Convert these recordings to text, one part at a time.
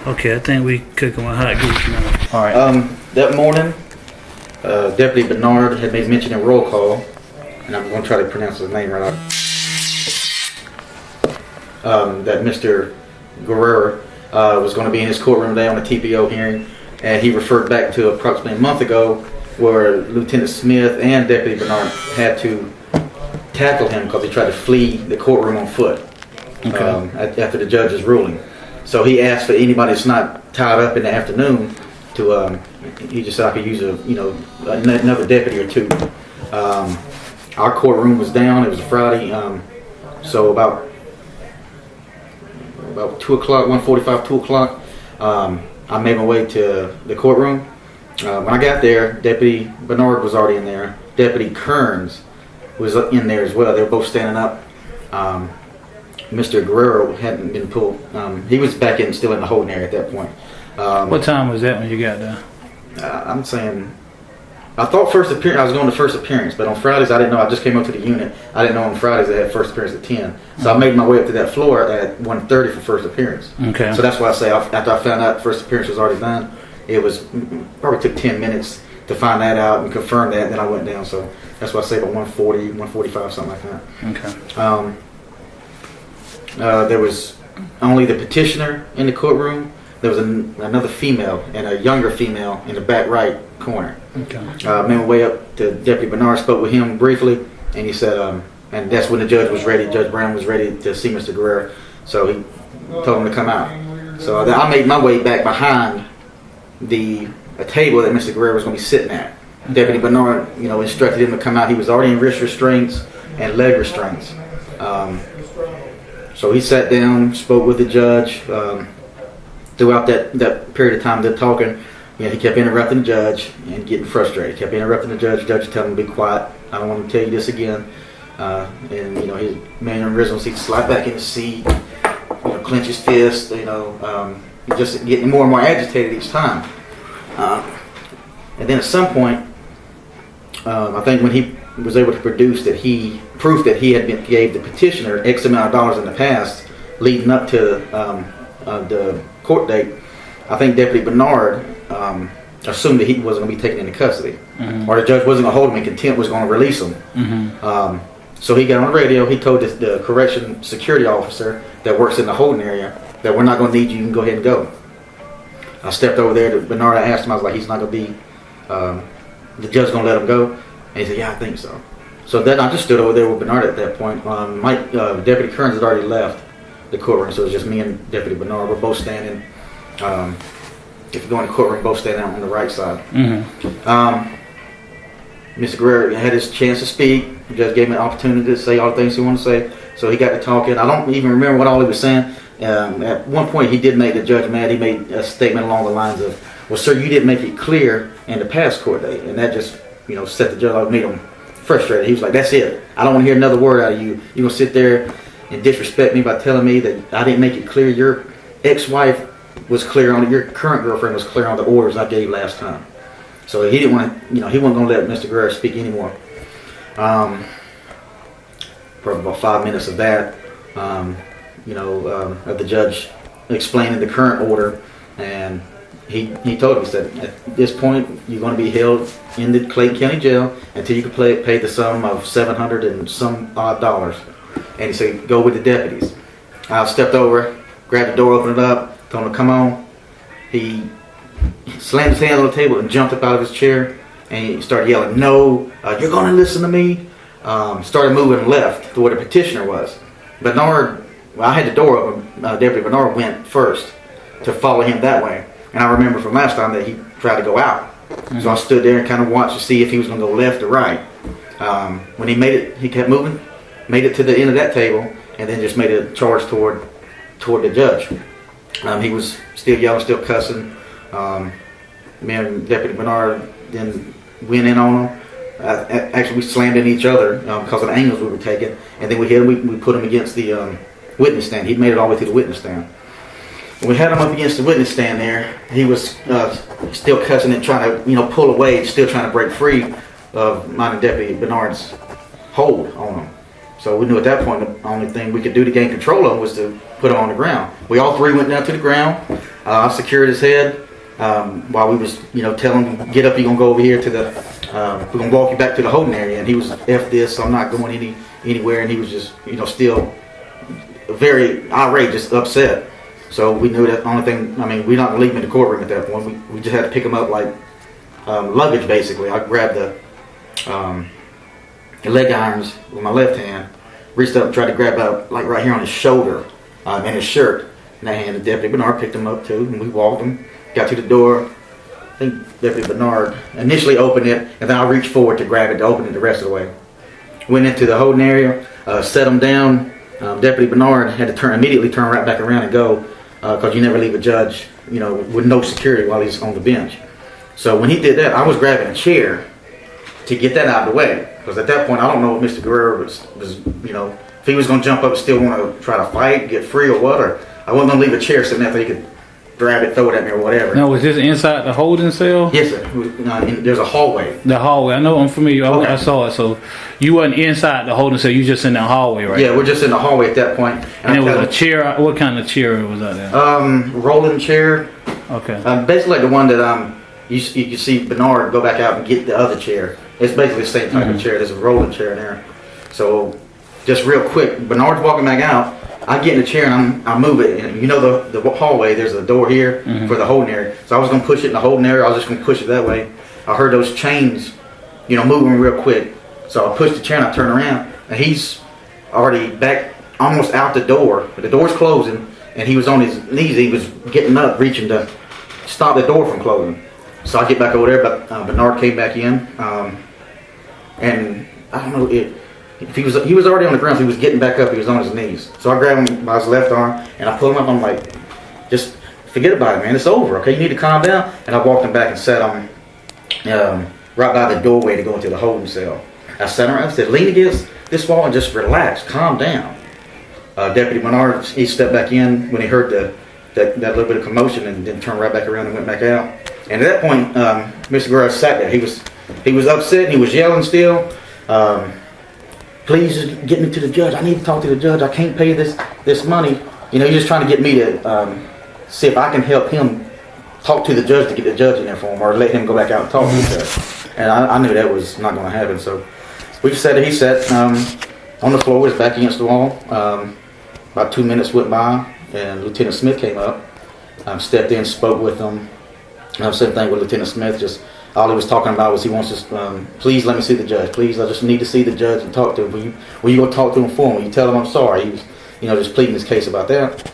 Okay, I think we cooking with hot grease now. All right. That morning, Deputy Bernard had made mention in roll call, and I'm going to try to pronounce his name right. That Mr. GUERIER was going to be in his courtroom today on a TPO hearing, and he referred back to approximately a month ago where Lieutenant Smith and Deputy Bernard had to tackle him because he tried to flee the courtroom on foot. Okay. After the judge's ruling. So he asked for anybody that's not tied up in the afternoon to, he just said I could use another deputy or two. Our courtroom was down, it was a Friday, so about 2 o'clock, 1:45, 2 o'clock, I made my way to the courtroom. When I got there, Deputy Bernard was already in there. Deputy Kearns was in there as well. They were both standing up. Mr. GUERRIER hadn't been pulled. He was back still in the holding area at that point. What time was that when you got there? I'm saying, I thought first appearance, I was going to first appearance, but on Fridays I didn't know. I just came up to the unit. I didn't know on Fridays they had first appearance at 10. So I made my way up to that floor at 1:30 for first appearance. Okay. So that's why I say after I found out first appearance was already done, it was probably took 10 minutes to find that out and confirm that. Then I went down. So that's why I say about 1:40, 1:45, something like that. Okay. There was only the petitioner in the courtroom. There was another female and a younger female in the back right corner. Okay. Made my way up to Deputy Bernard, spoke with him briefly, and he said, and that's when the judge was ready. Judge Brown was ready to see Mr. GUERRIER, so he told him to come out. So I made my way back behind a table that Mr. GUERRIER was going to be sitting at. Deputy Bernard, instructed him to come out. He was already in wrist restraints and leg restraints. So he sat down, spoke with the judge. Throughout that period of time they're talking, he kept interrupting the judge and getting frustrated. He kept interrupting the judge. The judge was telling him to be quiet. I don't want to tell you this again. And his mannerisms, he'd slide back in the seat, clench his fist, just getting more and more agitated each time. And then at some point, I think when he was able to produce proof that he gave the petitioner X amount of dollars in the past leading up to the court date, I think Deputy Bernard assumed that he wasn't going to be taken into custody, or the judge wasn't going to hold him in contempt, was going to release him. So he got on the radio. He told the correction security officer that works in the holding area that we're not going to need you. You can go ahead and go. I stepped over there to Bernard. I asked him. I was like, he's not going to be. The judge's going to let him go. And he said, yeah, I think so. So then I just stood over there with Bernard at that point. Deputy Kearns had already left the courtroom, so it was just me and Deputy Bernard. We're both standing. If you go in the courtroom, both standing on the right side. Mr. GUERRIER had his chance to speak. The judge gave him an opportunity to say all the things he wanted to say. So he got to talking. I don't even remember what all he was saying. At one point, he did make the judge mad. He made a statement along the lines of, well, sir, you didn't make it clear in the past court date. And that just, set the judge off, made him frustrated. He was like, that's it. I don't want to hear another word out of you. You're going to sit there and disrespect me by telling me that I didn't make it clear. Your ex-wife was clear on it. Your current girlfriend was clear on the orders I gave last time. So he didn't want to, he wasn't going to let Mr. GUERRIER speak anymore. Probably about 5 minutes of that, of the judge explaining the current order, and he told him, he said, at this point, you're going to be held in the Clayton County Jail until you can pay the sum of $700 and some odd dollars. And he said, go with the deputies. I stepped over, grabbed the door, opened it up, told him to come on. He slammed his hand on the table and jumped up out of his chair, and he started yelling, no, you're going to listen to me. Started moving left to where the petitioner was. Bernard, I had the door open. Deputy Bernard went first to follow him that way. And I remember from last time that he tried to go out. So I stood there and kind of watched to see if he was going to go left or right. When he made it, he kept moving, made it to the end of that table, and then just made a charge toward the judge. He was still yelling, still cussing. Me and Deputy Bernard then went in on him. Actually, we slammed in each other because of the angles we were taking, and then we hit him. We put him against the witness stand. He'd made it all the way to the witness stand. When we had him up against the witness stand there, he was still cussing and trying to, pull away, still trying to break free of mine and Deputy Bernard's hold on him. So we knew at that point the only thing we could do to gain control of him was to put him on the ground. We all three went down to the ground. I secured his head while we was, telling him, get up, you're going to go over here to the, we're going to walk you back to the holding area. And he was, F this, I'm not going anywhere. And he was just, still very irate, just upset. So we knew that the only thing, we're not going to leave him in the courtroom at that point. We just had to pick him up like luggage, basically. I grabbed the leg irons with my left hand, reached up and tried to grab out, like right here on his shoulder and his shirt. And I handed Deputy Bernard, picked him up too, and we walked him, got to the door. I think Deputy Bernard initially opened it, and then I reached forward to grab it to open it the rest of the way. Went into the holding area, set him down. Deputy Bernard had to immediately turn right back around and go, because you never leave a judge, with no security while he's on the bench. So when he did that, I was grabbing a chair to get that out of the way. Because at that point, I don't know if Mr. Guerrier was if he was going to jump up and still want to try to fight, get free or what, or I wasn't going to leave a chair sitting there so he could grab it, throw it at me or whatever. No, was this inside the holding cell? Yes, sir. There's a hallway. The hallway. I know, I'm familiar. Okay. I saw it. So you wasn't inside the holding cell. You just in the hallway, right? Yeah, we're just in the hallway at that point. And it was a chair. What kind of chair was that there? Rolling chair. Okay. Basically like the one that you can see Bernard go back out and get the other chair. It's basically the same type of chair. There's a rolling chair in there. So just real quick, Bernard's walking back out. I get in the chair and I move it. And the hallway, there's a door here for the holding area. So I was going to push it in the holding area. I was just going to push it that way. I heard those chains, moving real quick. So I pushed the chair and I turned around. And he's already back almost out the door. But the door's closing. And he was on his knees. He was getting up, reaching to stop the door from closing. So I get back over there, but Bernard came back in. And I don't know if he was already on the ground, so he was getting back up, he was on his knees. So I grabbed him by his left arm and I pulled him up. I'm like, just forget about it, man, it's over, okay, you need to calm down. And I walked him back and sat him right by the doorway to go into the holding cell. I sat around, I said, lean against this wall and just relax, calm down. Deputy Bernard, he stepped back in when he heard that little bit of commotion and then turned right back around and went back out. And at that point, Mr. Guerrier sat there. He was upset and he was yelling still. Please get me to the judge. I need to talk to the judge. I can't pay this money. He's just trying to get me to see if I can help him talk to the judge to get the judge in there for him, or let him go back out and talk to the judge. And I knew that was not going to happen. So we just sat there. He sat on the floor, his back against the wall. About 2 minutes went by, and Lieutenant Smith came up, stepped in, spoke with him. Same thing with Lieutenant Smith. Just all he was talking about was he wants us. Please let me see the judge. Please, I just need to see the judge and talk to him. Will you go talk to him for him? Will you tell him I'm sorry? He was, just pleading his case about that.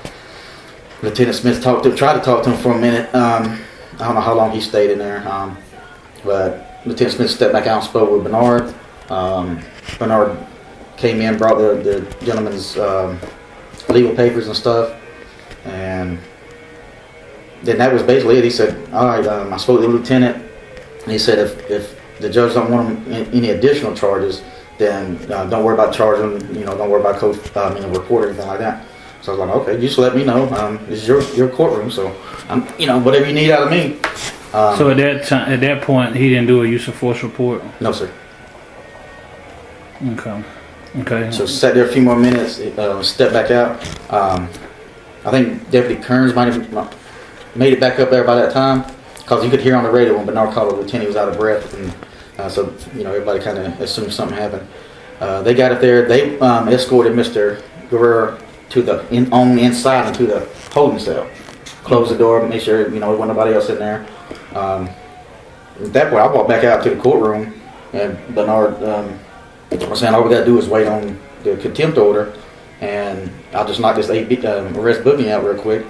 Lieutenant Smith tried to talk to him for a minute. I don't know how long he stayed in there, but Lieutenant Smith stepped back out and spoke with Bernard. Bernard came in, brought the gentleman's legal papers and stuff, and then that was basically it. He said, all right, I spoke to the lieutenant, and he said if the judge don't want him any additional charges, then don't worry about charging, don't worry about code, report or anything like that. So I was like, okay, you just let me know. This is your courtroom, so whatever you need out of me. So at that point, he didn't do a use of force report? No, sir. Okay. So sat there a few more minutes, stepped back out. I think Deputy Kearns might have made it back up there by that time, because you could hear on the radio when Bernard called the lieutenant, he was out of breath, and so everybody kind of assumed something happened. They got up there. They escorted Mr. Guerrier on the inside into the holding cell. Closed the door, make sure there wasn't nobody else in there. At that point, I walked back out to the courtroom, and Bernard was saying all we got to do is wait on the contempt order, and I'll just knock this arrest booking out real quick.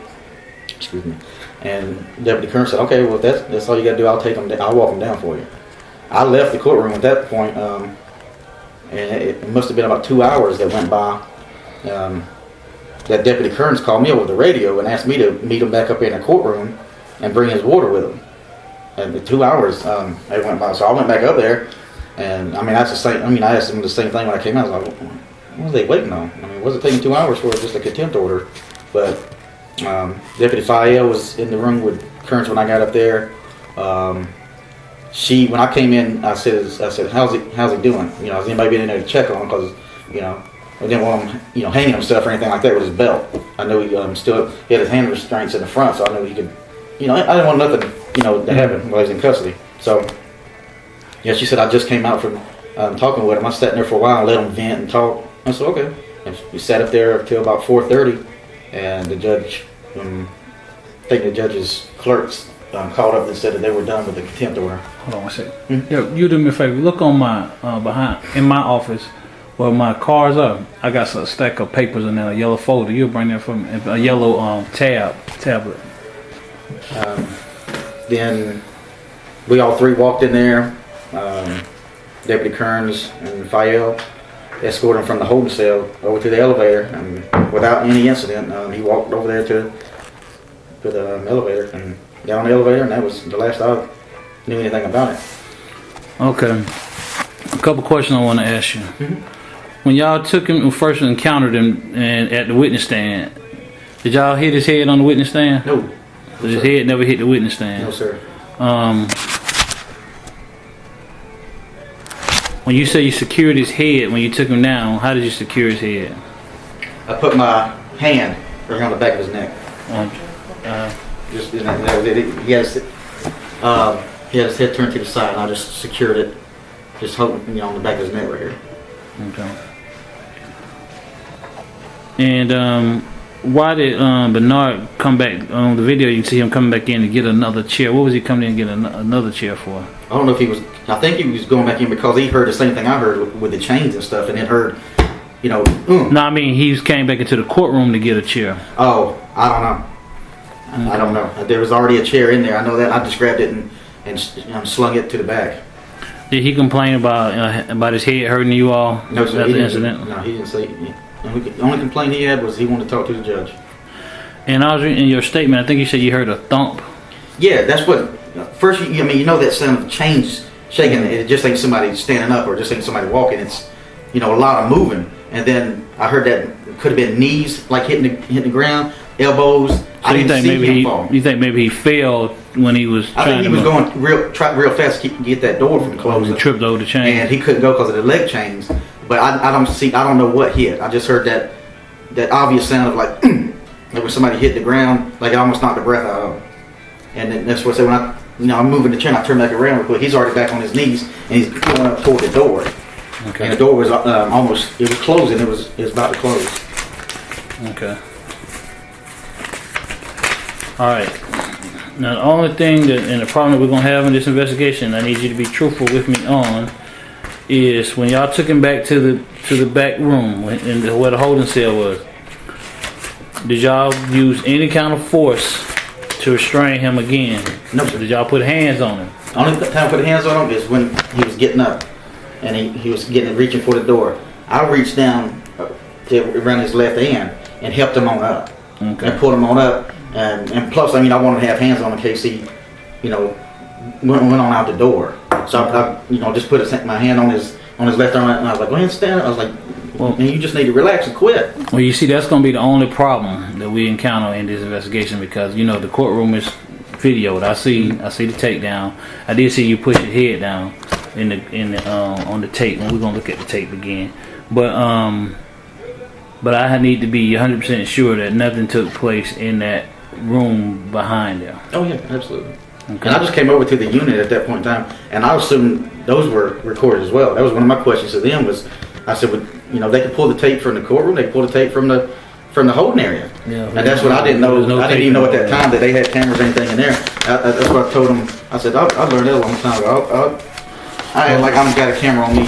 Excuse me. And Deputy Kearns said, okay, well, if that's all you got to do, I'll walk him down for you. I left the courtroom at that point, and it must have been about 2 hours that went by. That Deputy Kearns called me over the radio and asked me to meet him back up in the courtroom and bring his water with him. And the 2 hours it went by, so I went back up there, and that's the same. I asked him the same thing when I came out. I was like, what was they waiting on? Was it taking 2 hours for just a contempt order? But Deputy Fael was in the room with Kearns when I got up there. When I came in, I said, how's he doing? Has anybody been in there to check on him? Because I didn't want him, you know, hanging himself or anything like that with his belt. I knew he he had his hand restraints in the front, so I knew he could, you know, I didn't want nothing, you know, to happen while he was in custody. So, yeah, she said I just came out from talking with him. I sat there for a while and let him vent and talk. I said, okay. And we sat up there until about 4:30, and the judge, I think the judge's clerks called up and said that they were done with the contempt order. Hold on one second. Yeah, you do me a favor. Look on my in my office where my cards are. I got a stack of papers in there, a yellow folder. You'll bring that from a yellow tablet. Then we all three walked in there. Deputy Kearns and Fayel escorted him from the holding cell over to the elevator, and without any incident, he walked over there to the elevator and got on the elevator, and that was the last I knew anything about it. Okay. A couple questions I want to ask you. When y'all took him, first encountered him and at the witness stand, did y'all hit his head on the witness stand? No. His head never hit the witness stand? No, sir. When you say you secured his head when you took him down, how did you secure his head? I put my hand around the back of his neck. Just that was it. He had his head turned to the side, and I just secured it, just holding, you know, on the back of his neck right here. Okay. And why did Bernard come back on the video? You can see him coming back in to get another chair. What was he coming in to get another chair for? I don't know if he was. I think he was going back in because he heard the same thing I heard with the chains and stuff, and then heard, you know. No, I mean he came back into the courtroom to get a chair. Oh, I don't know. Okay. I don't know. There was already a chair in there. I know that. I just grabbed it and slung it to the back. Did he complain about his head hurting you all? No, sir. After the incident? No, he didn't say. The only complaint he had was he wanted to talk to the judge. And I was reading in your statement, I think you said you heard a thump. Yeah, that's what. First, I mean, you know that sound of chains shaking. It just ain't somebody standing up or just ain't somebody walking. It's, you know, a lot of moving. And then I heard that it could have been knees like hitting the ground, elbows. So you think maybe he fell when he was? I think he was going real fast to get that door from closed. He tripped over the chain, and he couldn't go because of the leg chains. But I don't know what hit. I just heard that obvious sound of like when somebody hit the ground, like it almost knocked the breath out of him. And then that's what I said when I'm moving the chair, and I turn back around real quick. He's already back on his knees and he's going up toward the door. Okay. And the door was almost. It was closing. It was about to close. Okay. All right. Now the only thing and the problem that we're gonna have in this investigation, I need you to be truthful with me on, is when y'all took him back to the back room where the holding cell was. Did y'all use any kind of force to restrain him again? No, sir. Did y'all put hands on him? The only time I put hands on him is when he was getting up and he was reaching for the door. I reached down around his left hand and helped him on up. Okay. And pulled him on up. And plus, I mean, I wanted to have hands on in case he, you know, went on out the door. So I you know, just put my hand on his left arm, and I was like, go ahead and stand. I was like, well, man, you just need to relax and quit. Well, you see, that's going to be the only problem that we encounter in this investigation because, you know, the courtroom is videoed. I see the takedown. I did see you push your head down on the tape, and we're going to look at the tape again. But I need to be 100% sure that nothing took place in that room behind there. Oh yeah, absolutely. Okay. And I just came over to the unit at that point in time, and I assumed those were recorded as well. That was one of my questions to them. Was I said, well, you know, they could pull the tape from the courtroom, they could pull the tape from the holding area. Yeah. And that's what I didn't know. I didn't even know at that time that they had cameras or anything in there. That's what I told them. I said, I learned that a long time ago. I act like I don't got a camera on me,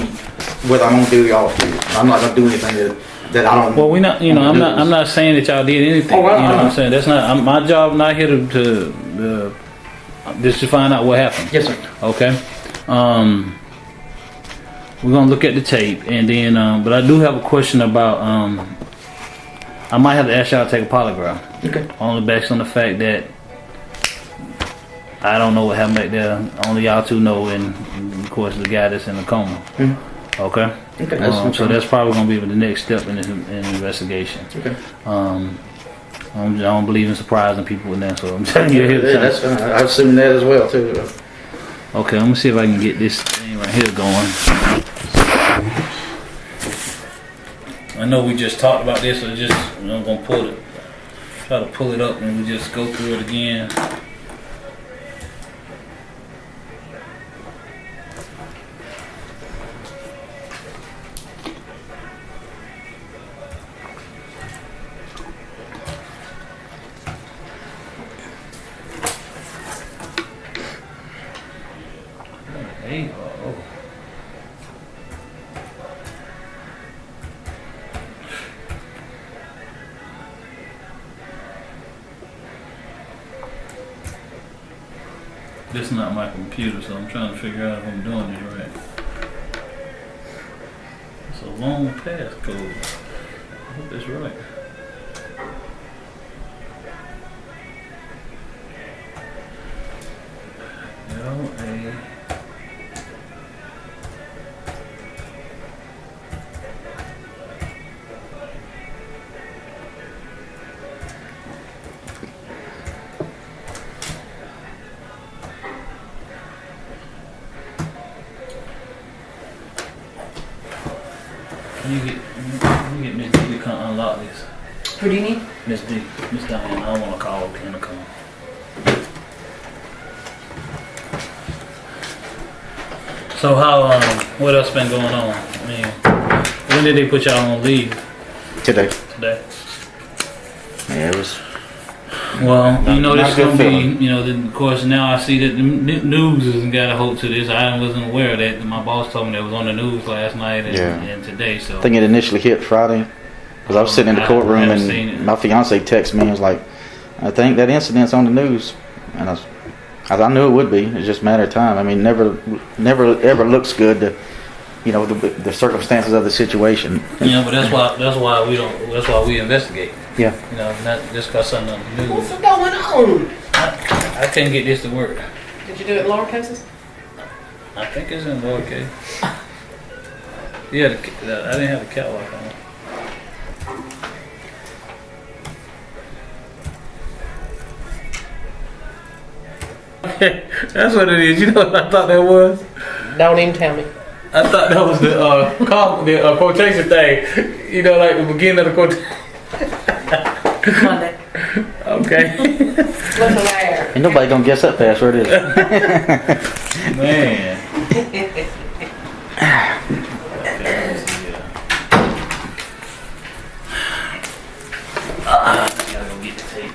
whether I'm on duty or off duty. I'm not gonna do anything that I don't. Well, we're not. You know, I'm not saying that y'all did anything. Oh, you know what I'm saying? That's not my job. Not here to just to find out what happened. Yes, sir. Okay. We're gonna look at the tape, and then. But I do have a question about. I might have to ask y'all to take a polygraph. Okay. Only based on the fact that I don't know what happened back there. Only y'all two know, and of course the guy that's in the coma. Mm-hmm. Okay. Okay. So that's probably going to be the next step in this investigation. Okay. I don't believe in surprising people in that, so I'm telling you ahead of time. That's fine. I assume that as well too. Okay, I'm gonna see if I can get this thing right here going. I know we just talked about this, so just I'm gonna try to pull it up, and we just go through it again. Hey, oh. This is not my computer, so I'm trying to figure out if I'm doing it right. It's a long passcode. I hope it's right. L-A... You get Miss D to come unlock this. Who do you need? Miss D, Miss Diane. I don't want to call her to come. So how what else been going on? I mean, when did they put y'all on leave? Today. Today. Yeah, it was. Well, you know, Not this good gonna be, feeling. you know, of course now I see that the news hasn't got a hold to this. I wasn't aware of that. My boss told me that it was on the news last night and today. So I think it initially hit Friday because I was sitting in the courtroom haven't seen it. and my fiance texted me and was like, "I think that incident's on the news," and I knew it would be. It's just a matter of time. I mean, never ever looks good to, you know, the circumstances of the situation. yeah, but that's why we investigate. Yeah. You know, not just because something on the news. What's going on? I can't get this to work. Did you do it in lower cases? I think it's in lowercase. Yeah, I didn't have the catalog on. That's what it is. You know what I thought that was? Don't even tell me. I thought that was the quotation thing. You know, like the beginning of the quotation. Monday. Okay. Look there. Ain't nobody gonna guess that password, is it? Man. Okay, let's see here. Gotta go get the tape.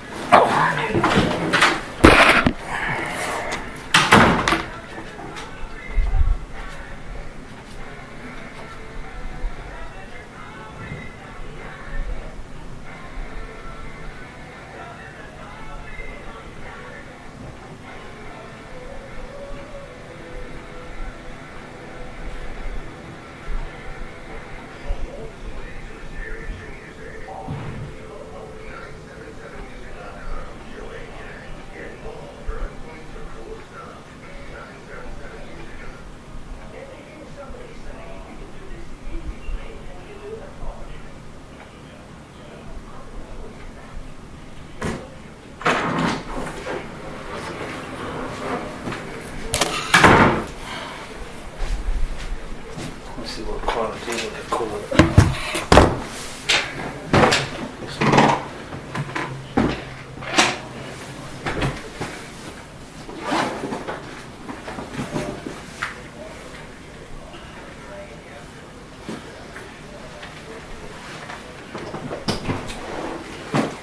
Let's see what quality of that cord.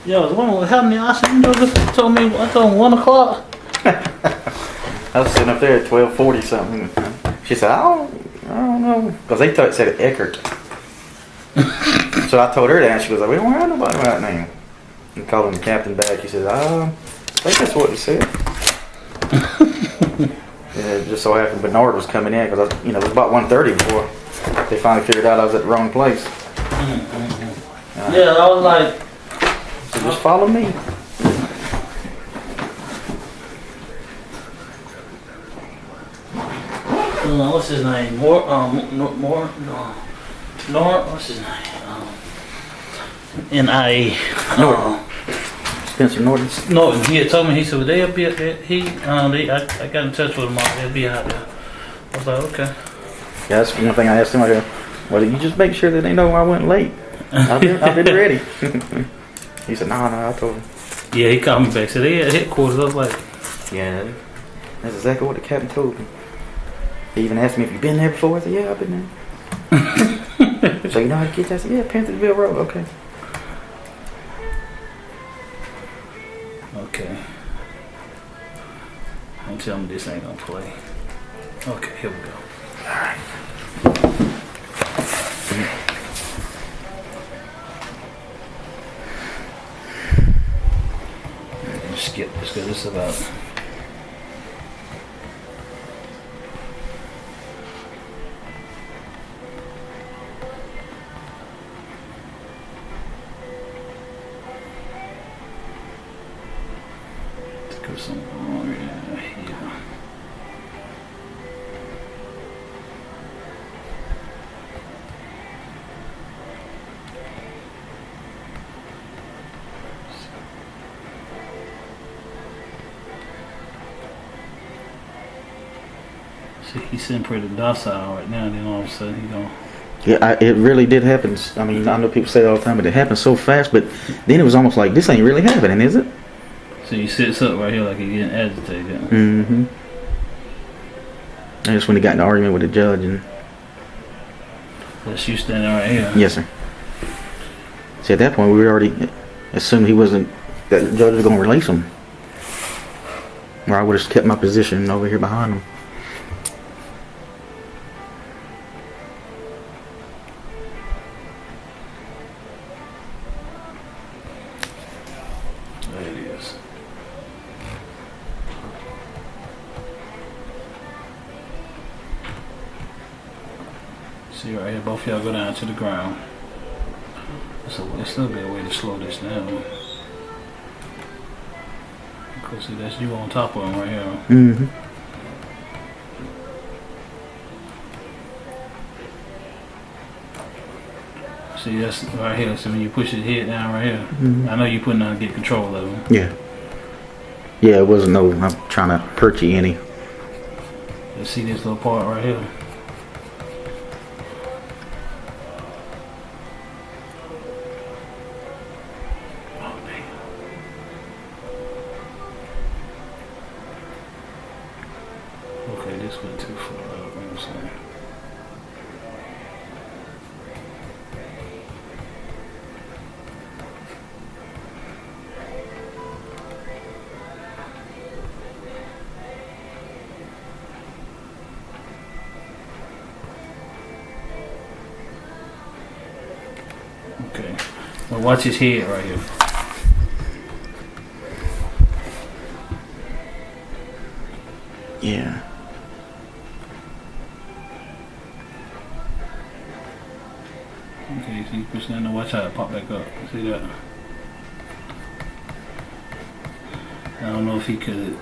Yo, what happened? I said, you know, this told me, I told him 1 o'clock. I was sitting up there at 12:40 something. She said, I don't know, because they said it Eckert. So I told her that, and she was like, we don't have nobody by that name. And called him the captain back. He said, I think that's what he said. And it just so happened Bernard was coming in because it was about 1:30 before they finally figured out I was at the wrong place. Yeah, I was like, So just follow me. what's his name? What's his name? N.I.A. Spencer Norton. Norton. He had told me, he said, well, they'll be at that. I got in touch with him all. They'll be out there. I was like, okay. Yeah, that's one thing I asked him. I go, well, you just make sure that they know I went late. I've been ready. He said, no, I told him. Yeah, he called me back. Said they at headquarters. I was like, Yeah, that's exactly what the captain told me. He even asked me if you've been there before. I said, yeah, I've been there. So you know how to get that? I said, yeah, Panthersville Road. Okay. okay. Don't tell me this ain't gonna play. Okay, here we go. Alright. Skip this because it's about. Go somewhere here. See, he's sitting pretty docile right now. Then all of a sudden he don't. Yeah, it really did happen. I mean, I know people say it all the time, but it happened so fast. But then it was almost like this ain't really happening, is it? So he sits up right here like he's getting agitated. Mm-hmm. That's when he got in the argument with the judge, and That's you standing right here. yes, sir. See, at that point, we already assumed he wasn't, that the judge was going to release him, or I would have kept my position over here behind him. There it is. See right here, both y'all go down to the ground. So there's still be a way to slow this down. Because see, that's you on top of him right here. Mm-hmm. See, that's right here. So when you push his head down right here, Mhm. I know you putting on to get control of him. Yeah. Yeah, it wasn't no, I'm trying to hurt you any. Let's see this little part right here. Oh, damn. Okay, this went too far up. I'm sorry. Okay. Well, watch his head right here. Yeah. Okay, so you push down and watch how it pop back up. See that? I don't know if he could.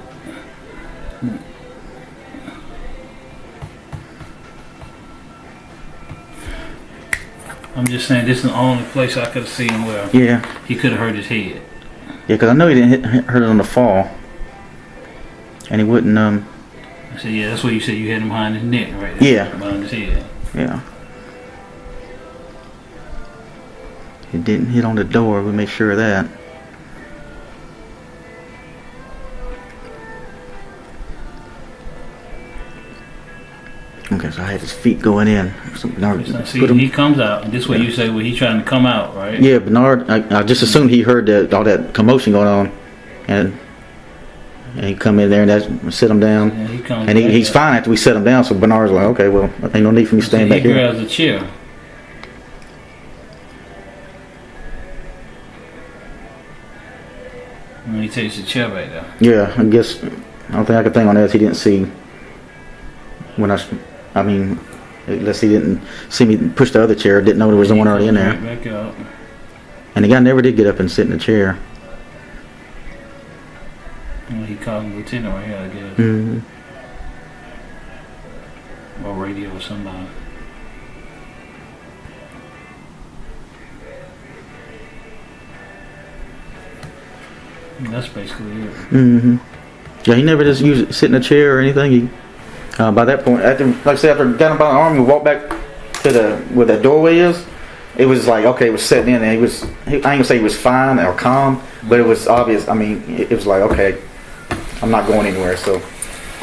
I'm just saying this is the only place I could have seen where Yeah. he could have hurt his head. Yeah, because I know he didn't hurt it on the fall. And he wouldn't, I said, yeah, that's what you said. You had him behind his neck right there. Yeah. Behind his head. yeah. He didn't hit on the door, we make sure of that. Okay, so I had his feet going in. So Bernard See, put him, he comes out, and this way you say, well, he's trying to come out, right? yeah, Bernard, I just assumed he heard all that commotion going on. And he come in there and sit him down. Yeah, he comes And back he's up. fine after we set him down, so Bernard's like, okay, well, ain't no need for me to So stand he back here. grabs a chair. And he takes the chair back there. Yeah, I guess, I don't think I could think on that is he didn't see when I mean, unless he didn't see me push the other chair, didn't know there was the one already in there. Right back up. And the guy never did get up and sit in the chair. Well, he called him lieutenant right here, I guess. Mm-hmm. Or radio or somebody. And that's basically it. Mm-hmm. Yeah, he never just sit in a chair or anything. He, by that point, after, like I said, after I got him by the arm, we walked back to where that doorway is. it was like, okay, it was setting in, and I ain't gonna say he was fine or calm, but it was obvious. I mean, it was like, okay, I'm not going anywhere. So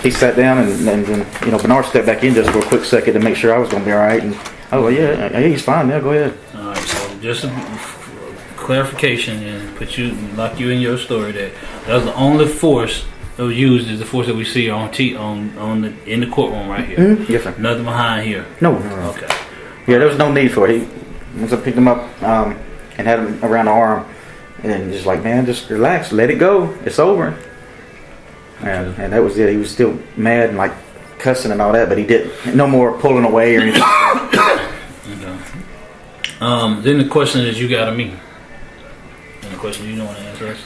he sat down, and then, you know, Bernard stepped back in just for a quick second to make sure I was gonna be all right. And I was like, yeah, he's fine. Yeah, go ahead. All right, so just a clarification and lock you in your story that was the only force that was used is the force that we see in the courtroom right here. Mm-hmm. Yes, sir. Nothing behind here. No. Okay. Yeah, there was no need for it. Once I picked him up and had him around the arm, and just like, man, just relax, let it go. It's over. And that was it. He was still mad and like cussing and all that, but he didn't. No more pulling away or anything. Okay. Then the question is, you got of me. And the question you don't want to answer us.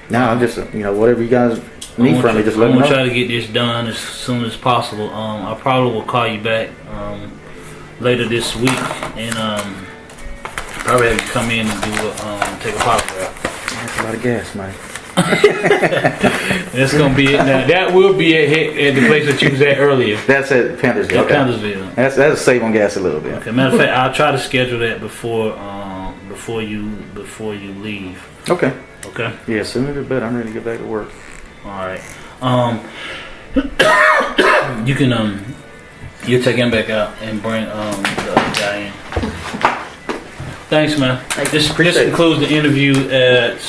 No, I'm just, you know, whatever you guys need from me, just let me I'm gonna know. try to get this done as soon as possible. I probably will call you back later this week, and probably have you come in and take a polygraph. That's a lot of gas, man. That's gonna be it. Now that will be at the place that you was at earlier. That's at Panthersville. At Panthersville. That'll save on gas a little bit. Okay. Matter of fact, I'll try to schedule that before you leave. Okay. Okay. Yeah, sooner the better. I'm ready to get back to work. All right. You can you take him back out and bring the other guy in. Thanks, man. This concludes the interview at